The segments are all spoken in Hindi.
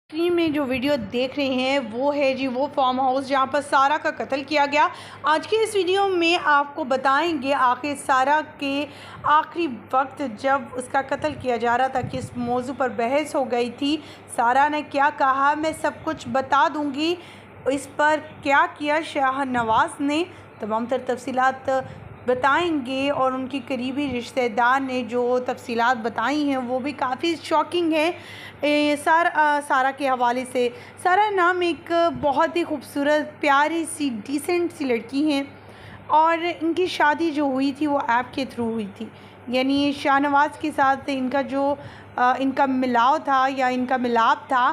स्क्रीन में जो वीडियो देख रहे हैं वो है जी वो फार्म हाउस जहाँ पर सारा का कत्ल किया गया। आज के इस वीडियो में आपको बताएंगे आखिर सारा के आखिरी वक्त जब उसका कत्ल किया जा रहा था किस मौजू पर बहस हो गई थी, सारा ने क्या कहा, मैं सब कुछ बता दूंगी। इस पर क्या किया शाहनवाज ने, तमाम तर तफसीलात बताएंगे और उनकी करीबी रिश्तेदार ने जो तफसीलात बताई हैं वो भी काफ़ी शॉकिंग है। सारा के हवाले से। सारा नाम एक बहुत ही खूबसूरत प्यारी सी डिसेंट सी लड़की हैं और इनकी शादी जो हुई थी वो ऐप के थ्रू हुई थी, यानी शाहनवाज के साथ इनका जो इनका मिलाव था या इनका मिलाप था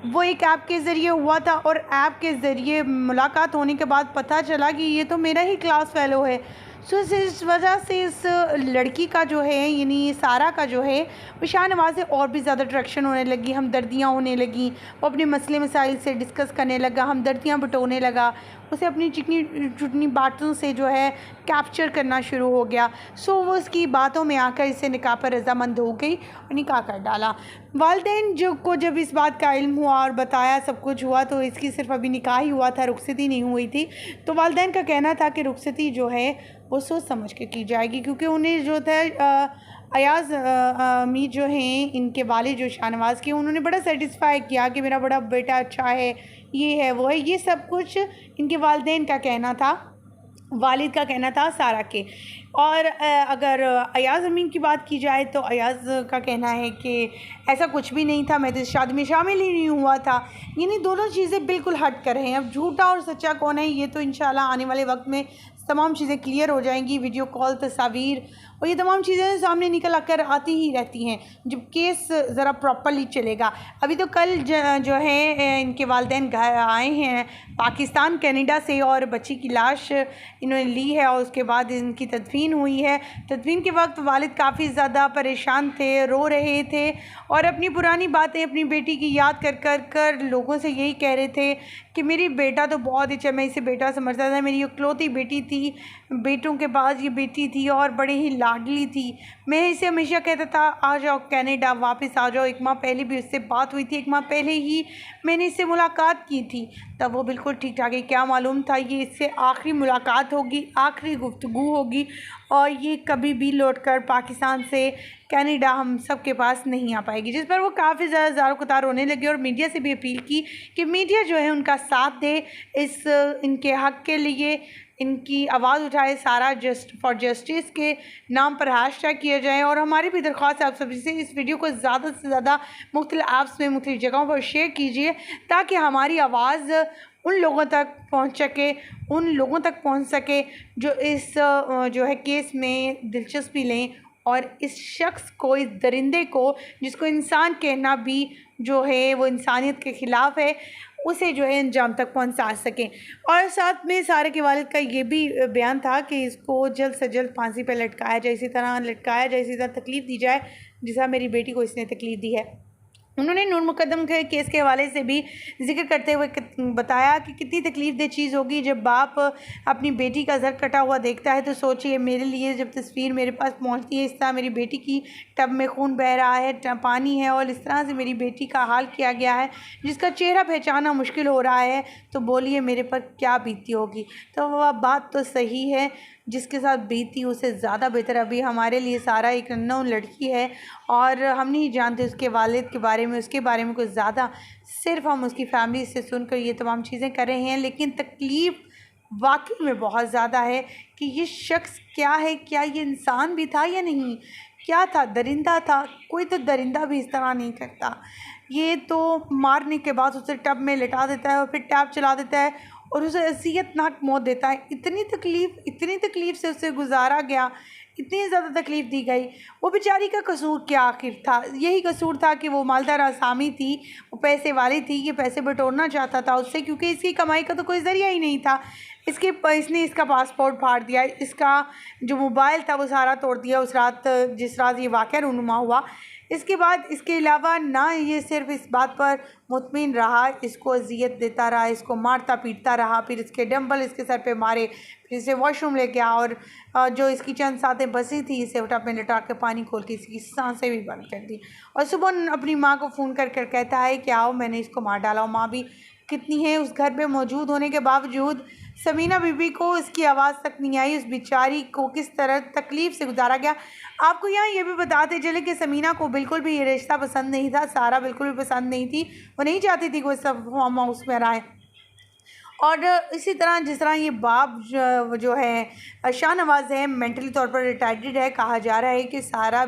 वो एक ऐप के ज़रिए हुआ था। और ऐप के ज़रिए मुलाकात होने के बाद पता चला कि ये तो मेरा ही क्लास फेलो है। सो इस वजह से इस लड़की का जो है यानी सारा का जो है वो शाहनवाज से और भी ज़्यादा अट्रैक्शन होने लगी, हमदर्दियाँ होने लगी। वो अपने मसले मसाइल से डिस्कस करने लगा, हमदर्दियाँ बटोरने लगा, उसे अपनी चिकनी चुटनी बातों से जो है कैप्चर करना शुरू हो गया। सो वो उसकी बातों में आकर इसे निकाह पर रजामंद हो गई और निकाह कर डाला। वालिदैन जब इस बात का इल्म हुआ और बताया सब कुछ हुआ तो इसकी सिर्फ अभी निकाह ही हुआ था, रुखसती नहीं हुई थी। तो वालिदैन का कहना था कि रुखसती जो है वो सोच समझ के की जाएगी, क्योंकि उन्हें जो था अयाज़ अमीर जो हैं इनके वालिद जो शाहनवाज के, उन्होंने बड़ा सेटिस्फाई किया कि मेरा बड़ा बेटा अच्छा है, ये है वो है, ये सब कुछ इनके वालिदैन का कहना था, वालिद का कहना था सारा के। और अगर अयाज़ अमीन की बात की जाए तो अयाज़ का कहना है कि ऐसा कुछ भी नहीं था, मैं तो इस शादी में शामिल ही नहीं हुआ था। यानी दोनों चीज़ें बिल्कुल हट कर हैं। अब झूठा और सच्चा कौन है ये तो इंशाल्लाह आने वाले वक्त में तमाम चीज़ें क्लियर हो जाएंगी। वीडियो कॉल, तस्वीर और ये तमाम चीज़ें सामने निकल आकर आती ही रहती हैं जब केस ज़रा प्रॉपरली चलेगा। अभी तो कल जो है इनके वालिदैन घर आए हैं पाकिस्तान कनाडा से और बच्ची की लाश इन्होंने ली है और उसके बाद इनकी तदफीन हुई है। तदफीन के वक्त वालिद काफ़ी ज़्यादा परेशान थे, रो रहे थे और अपनी पुरानी बातें अपनी बेटी की याद कर लोगों से यही कह रहे थे कि मेरी बेटा तो बहुत ही अच्छा, मैं इसे बेटा समझता था, मेरी इकलौती बेटी थी, बेटों के बाद ये बेटी थी और बड़ी ही लाडली थी। मैं इसे हमेशा कहता था आ जाओ कनाडा, वापस आ जाओ। एक माह पहले भी उससे बात हुई थी, एक माह पहले ही मैंने इससे मुलाकात की थी, तब वो बिल्कुल ठीक ठाक है। क्या मालूम था ये इससे आखिरी मुलाकात होगी, आखिरी गुफ्तगू होगी और ये कभी भी लौटकर पाकिस्तान से कनाडा हम सब के पास नहीं आ पाएगी। जिस पर वो काफ़ी ज़्यादा ज़ारो कतार होने लगी और मीडिया से भी अपील की कि मीडिया जो है उनका साथ दे, इस इनके हक़ के लिए इनकी आवाज़ उठाए, सारा फॉर जस्टिस के नाम पर हैशटैग किया जाए। और हमारी भी दरख्वास्त है आप सभी से, इस वीडियो को ज़्यादा से ज़्यादा मुख्तलिफ ऐप्स में मुख्तलिफ जगहों पर शेयर कीजिए ताकि हमारी आवाज़ उन लोगों तक पहुंच सके जो इस जो है केस में दिलचस्पी लें और इस शख्स को, इस दरिंदे को जिसको इंसान कहना भी जो है वो इंसानियत के ख़िलाफ़ है, उसे जो है अंजाम तक पहुंचा सकें। और साथ में सारे के वालिद का ये भी बयान था कि इसको जल्द से जल्द फांसी पर लटकाया जाए, इसी तरह तकलीफ़ दी जाए जिस मेरी बेटी को इसने तकलीफ़ दी है। उन्होंने नूर मुकद्दम के केस के हवाले से भी जिक्र करते हुए बताया कि कितनी तकलीफ़देह चीज़ होगी जब बाप अपनी बेटी का सर कटा हुआ देखता है। तो सोचिए मेरे लिए जब तस्वीर मेरे पास पहुंचती है, इस तरह मेरी बेटी की टब में खून बह रहा है, पानी है और इस तरह से मेरी बेटी का हाल किया गया है जिसका चेहरा पहचाना मुश्किल हो रहा है, तो बोलिए मेरे पर क्या बीती होगी। तो वह बात तो सही है, जिसके साथ बीती उसे ज़्यादा बेहतर। अभी हमारे लिए सारा एक अननोन लड़की है और हम नहीं जानते उसके वालिद के बारे में, उसके बारे में कुछ ज़्यादा, सिर्फ हम उसकी फैमिली से सुनकर ये तमाम चीज़ें कर रहे हैं। लेकिन तकलीफ़ वाकई में बहुत ज़्यादा है कि ये शख्स क्या है, क्या ये इंसान भी था या नहीं, क्या था, दरिंदा था? कोई तो दरिंदा भी इस तरह नहीं करता। ये तो मारने के बाद उसे टब में लिटा देता है और फिर टैप चला देता है और उसे अज़ियतनाक मौत देता है। इतनी तकलीफ़ से उसे गुजारा गया, इतनी ज़्यादा तकलीफ़ दी गई। वो बेचारी का कसूर क्या आखिर था? यही कसूर था कि वो मालदार आसामी थी, वो पैसे वाली थी, ये पैसे बटोरना चाहता था उससे, क्योंकि इसकी कमाई का तो कोई ज़रिया ही नहीं था। इसने इसका पासपोर्ट फाड़ दिया, इसका जो मोबाइल था वो सारा तोड़ दिया उस रात जिस रात ये वाक़या रूनुमा हुआ। इसके बाद इसके अलावा ना ये सिर्फ इस बात पर मुतमिन रहा, इसको अजियत देता रहा, इसको मारता पीटता रहा, फिर इसके डंबल इसके सर पे मारे, फिर इसे वॉशरूम ले गया और जो इसकी चंद सांसें बसी थी इसे उठा पे लटा के पानी खोल के इसकी सांसें भी बंद कर दी। और सुबह अपनी माँ को फ़ोन कर कर कहता है कि आओ मैंने इसको मार डाला। और माँ भी कितनी है उस घर पे मौजूद होने के बावजूद समीना बीबी को इसकी आवाज़ तक नहीं आई। उस बेचारी को किस तरह तकलीफ़ से गुजारा गया। आपको यहाँ ये भी बताते चले कि समीना को बिल्कुल भी ये रिश्ता पसंद नहीं था, सारा बिल्कुल भी पसंद नहीं थी, वो नहीं चाहती थी कि वो सब फार्म हाउस में आए। और इसी तरह जिस तरह ये बाप जो है शाहनवाज़ है मेंटली तौर पर रिटायर्ड है, कहा जा रहा है कि सारा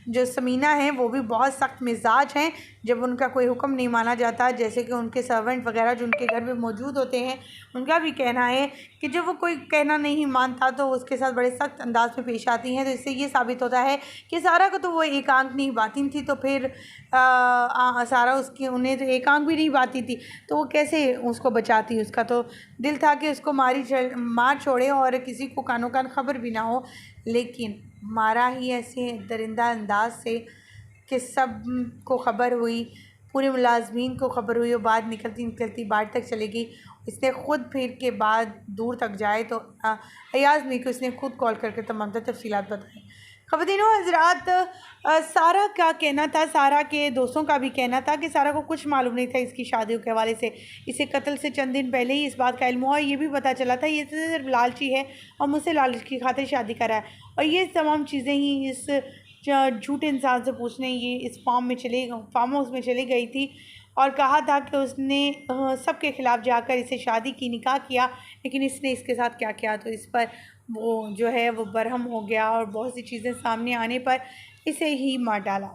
जो समीना है वो भी बहुत सख्त मिजाज हैं। जब उनका कोई हुक्म नहीं माना जाता, जैसे कि उनके सर्वेंट वगैरह जो उनके घर में मौजूद होते हैं, उनका भी कहना है कि जब वो कोई कहना नहीं मानता तो उसके साथ बड़े सख्त अंदाज में पेश आती हैं। तो इससे ये साबित होता है कि सारा को तो वो एकांक नहीं बातिन थी, तो फिर सारा उसकी उन्हें तो एकांक भी नहीं बाती थी, तो वो कैसे उसको बचाती। उसका तो दिल था कि उसको मार छोड़े और किसी को कानो कान खबर भी ना हो, लेकिन मारा ही ऐसे दरिंदा अंदाज से कि सब को ख़बर हुई, पूरे मुलाजमीन को ख़बर हुई और बात निकलती निकलती बाट तक चली गई। इसने ख़ुद फिर के बाद दूर तक जाए तो अयाज़ मी को इसने खुद कॉल करके तमाम तफसीलात बताई। ख़वातीन व हज़रात, सारा का कहना था, सारा के दोस्तों का भी कहना था कि सारा को कुछ मालूम नहीं था इसकी शादियों के हवाले से। इसे कत्ल से चंद दिन पहले ही इस बात का इल्म हुआ। ये भी पता चला था ये सिर्फ लालची है और मुझसे लालच की खातिर शादी करा है। और ये तमाम चीज़ें ही इस झूठे इंसान से पूछने ये इस फार्म हाउस में चली गई थी और कहा था कि उसने सबके ख़िलाफ़ जाकर इसे शादी की, निकाह किया, लेकिन इसने इसके साथ क्या किया। तो इस पर वो जो है वो बरहम हो गया और बहुत सी चीज़ें सामने आने पर इसे ही मार डाला।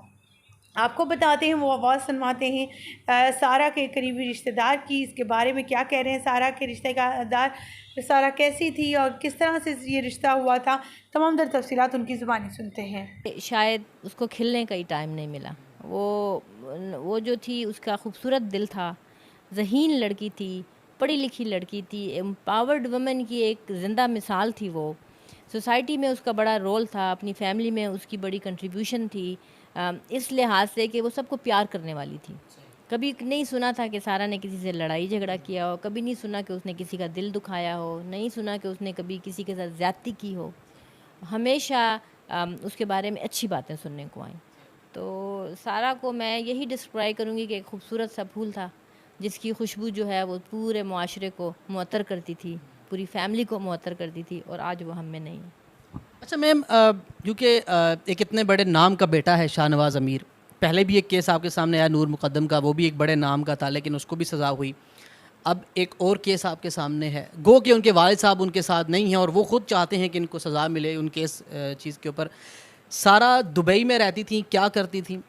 आपको बताते हैं, वो आवाज़ सुनवाते हैं सारा के करीबी रिश्तेदार की, इसके बारे में क्या कह रहे हैं सारा के रिश्तेदार, सारा कैसी थी और किस तरह से ये रिश्ता हुआ था। तमाम दर तफसीलात उनकी ज़ुबानी सुनते हैं। शायद उसको खिलने का ही टाइम नहीं मिला। वो जो थी उसका खूबसूरत दिल था, ज़हीन लड़की थी, पढ़ी लिखी लड़की थी, एम्पावर्ड वुमेन की एक ज़िंदा मिसाल थी। वो सोसाइटी में उसका बड़ा रोल था, अपनी फैमिली में उसकी बड़ी कंट्रीब्यूशन थी, इस लिहाज से कि वो सबको प्यार करने वाली थी। कभी नहीं सुना था कि सारा ने किसी से लड़ाई झगड़ा किया हो, कभी नहीं सुना कि उसने किसी का दिल दुखाया हो, नहीं सुना कि उसने कभी किसी के साथ ज़्यादती की हो। हमेशा उसके बारे में अच्छी बातें सुनने को आई। तो सारा को मैं यही डिस्क्राइब करूँगी कि एक खूबसूरत सा फूल था जिसकी खुशबू जो है वो पूरे मुआशरे को मुअत्तर करती थी, पूरी फैमिली को मुअत्तर करती थी, और आज वो हम में नहीं है। अच्छा मैम, क्योंकि एक इतने बड़े नाम का बेटा है शाहनवाज़ अमीर, पहले भी एक केस आपके सामने आया नूर मुक़द्दम का, वो भी एक बड़े नाम का था लेकिन उसको भी सज़ा हुई। अब एक और केस आपके सामने है, गो कि उनके वालिद साहब उनके साथ नहीं हैं और वो ख़ुद चाहते हैं कि इनको सज़ा मिले उनके इस चीज़ के ऊपर। सारा दुबई में रहती थी, क्या करती थी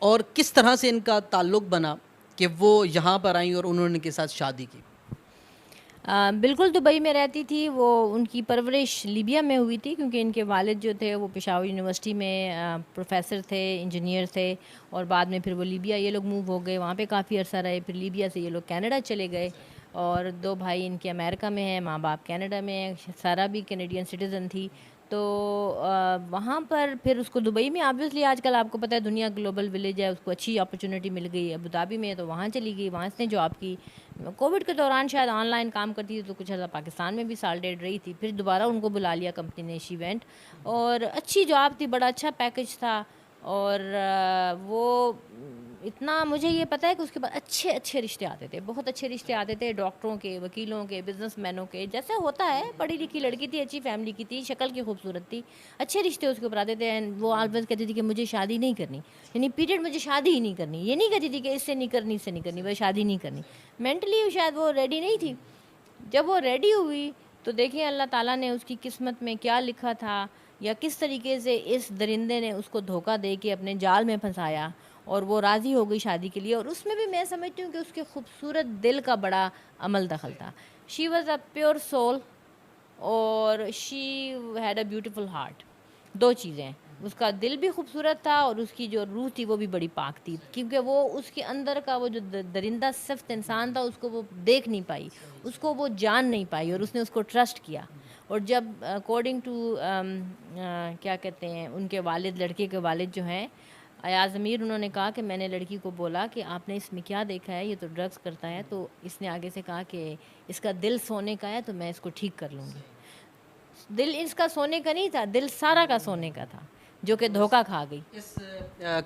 और किस तरह से इनका ताल्लुक़ बना कि वो यहाँ पर आई और उन्होंने इनके साथ शादी की? बिल्कुल दुबई में रहती थी वो। उनकी परवरिश लीबिया में हुई थी क्योंकि इनके वालिद जो थे वो पेशावर यूनिवर्सिटी में प्रोफेसर थे, इंजीनियर थे, और बाद में फिर वो लीबिया ये लोग मूव हो गए, वहाँ पे काफ़ी अर्सा रहे। फिर लीबिया से ये लोग कनाडा चले गए और दो भाई इनके अमेरिका में हैं, माँ बाप कनाडा में हैं, सारा भी कैनेडियन सिटीज़न थी। तो वहाँ पर फिर उसको दुबई में, ऑब्वियसली आजकल आपको पता है दुनिया ग्लोबल विलेज है, उसको अच्छी अपॉर्चुनिटी मिल गई अबू धाबी में, तो वहाँ चली गई, वहाँ इसने जॉब की। कोविड के दौरान शायद ऑनलाइन काम करती थी तो कुछ अर्सा पाकिस्तान में भी साल डेढ़ रही थी, फिर दोबारा उनको बुला लिया कंपनी ने, शी वेंट, और अच्छी जॉब थी, बड़ा अच्छा पैकेज था। और वो इतना मुझे ये पता है कि उसके बाद अच्छे अच्छे रिश्ते आते थे, बहुत अच्छे रिश्ते आते थे, डॉक्टरों के, वकीलों के, बिजनेसमैनों के, जैसे होता है। पढ़ी लिखी लड़की थी, अच्छी फैमिली की थी, शक्ल की खूबसूरत थी, अच्छे रिश्ते उसके ऊपर आते थे। एंड वो ऑलवेज कहती थी कि मुझे शादी नहीं करनी, यानी पीरियड मुझे शादी ही नहीं करनी। ये नहीं कहती थी कि इससे नहीं करनी, इससे नहीं करनी, बस शादी नहीं करनी। मेंटली शायद वो रेडी नहीं थी। जब वो रेडी हुई तो देखिए अल्लाह ताला ने उसकी किस्मत में क्या लिखा था, या किस तरीके से इस दरिंदे ने उसको धोखा दे के अपने जाल में फंसाया और वो राज़ी हो गई शादी के लिए। और उसमें भी मैं समझती हूँ कि उसके खूबसूरत दिल का बड़ा अमल दखल था। She was a pure soul और she had a beautiful heart. दो चीज़ें, उसका दिल भी खूबसूरत था और उसकी जो रूह थी वो भी बड़ी पाक थी, क्योंकि वो उसके अंदर का वो जो दरिंदा सख्त इंसान था उसको वो देख नहीं पाई, उसको वो जान नहीं पाई, और उसने उसको ट्रस्ट किया। और जब अकॉर्डिंग टू क्या कहते हैं उनके वालिद, लड़के के वालिद जो हैं, अयाज अमीर, उन्होंने कहा कि मैंने लड़की को बोला कि आपने इसमें क्या देखा है, ये तो ड्रग्स करता है। तो इसने आगे से कहा कि इसका दिल सोने का है तो मैं इसको ठीक कर लूँगी। दिल इसका सोने का नहीं था, दिल सारा का सोने का था, जो कि धोखा खा गई, इस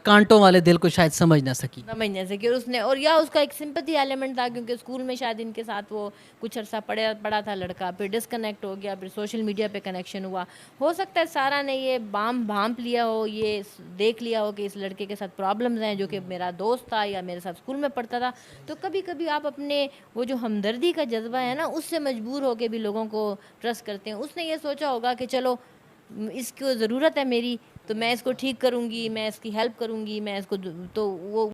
कांटों वाले दिल को शायद समझ ना सकी। समझने से कि उसने, और या उसका एक सिंपैथी एलिमेंट था क्योंकि स्कूल में शायद इनके साथ वो कुछ अरसा पढ़ा था लड़का, फिर डिस्कनेक्ट हो गया, फिर सोशल मीडिया पे कनेक्शन हुआ। हो सकता है सारा ने ये भांप लिया हो, ये देख लिया हो कि इस लड़के के साथ प्रॉब्लम्स हैं, जो कि मेरा दोस्त था या मेरे साथ स्कूल में पढ़ता था। तो कभी कभी आप अपने वो जो हमदर्दी का जज्बा है ना, उससे मजबूर होकर भी लोगों को ट्रस्ट करते हैं। उसने ये सोचा होगा कि चलो इसको ज़रूरत है मेरी, तो मैं इसको ठीक करूँगी, मैं इसकी हेल्प करूँगी, मैं इसको तो वो